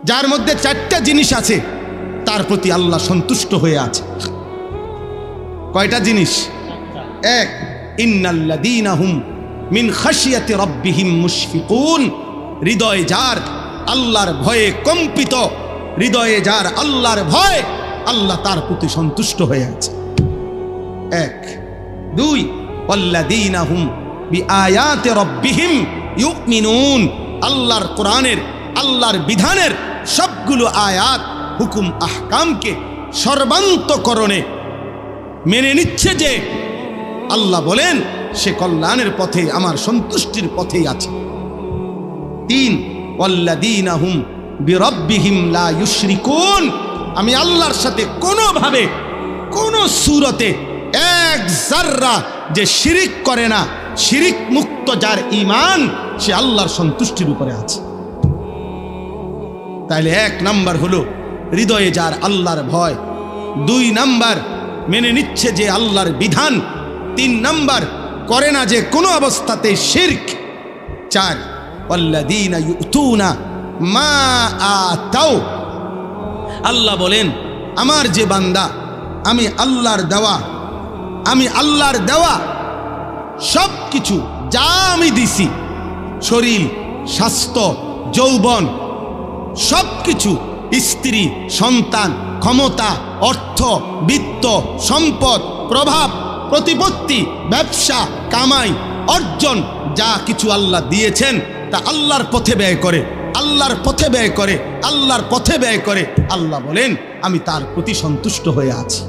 যার মধ্যে চারটা জিনিস আছে তার প্রতি আল্লাহ সন্তুষ্ট হয়ে আছে। কয়টা জিনিস? এক, ইন্নাল্লাযীনা হুম মিন খাশিয়াতি রাব্বিহিম মুশফিকুন, হৃদয় যার আল্লাহর ভয়ে কম্পিত, হৃদয়ে যার আল্লাহর ভয়, আল্লাহ তার প্রতি সন্তুষ্ট হয়ে আছে। এক। দুই, ওয়াল্লাযীনা হুম বিআয়াতি রাব্বিহিম ইউমিনুন, আল্লাহর কোরআনের, আল্লাহর বিধানের সবগুলো আয়াত, হুকুম, আহকামকে সর্বান্তকরণে মেনে নিচ্ছে যে আল্লাহ বলেন সে কল্যাণের পথে, আমার সন্তুষ্টির পথেই আছে। তিন, ওয়াল্লাযীনা হুম বিরাব্বিহিম লা ইউশরিকুন, আমি আল্লাহর সাথে কোনোভাবে কোন সূরতে এক যাররা যে শিরিক করে না, শিরিক মুক্ত যার ঈমান, সে আল্লাহর সন্তুষ্টির উপরে আছে। তাইলে এক নাম্বার হলো হৃদয়ে যার আল্লাহর ভয়, দুই নাম্বার মেনে নিচ্ছে যে আল্লাহর বিধান, তিন নাম্বার করে না যে কোনো অবস্থাতে শিরক, চার, ওয়াল্লাযীনা ইউতুনা মা আতাও, আল্লাহ বলেন আমার যে বান্দা, আমি আল্লাহর দেওয়া সব কিছু যা আমি দিছি, শরীর, স্বাস্থ্য, যৌবন, সব কিছু, স্ত্রী, সন্তান, ক্ষমতা, অর্থ, বিত্ত, সম্পদ, প্রভাব, প্রতিপত্তি, ব্যবসা, কামাই, অর্জন, যা কিছু আল্লাহ দিয়েছেন তা আল্লাহর পথে ব্যয় করে, আল্লাহর পথে ব্যয় করে, আল্লাহর পথে ব্যয় করে। আল্লাহ বলেন আমি তার প্রতি সন্তুষ্ট হয়ে আছি।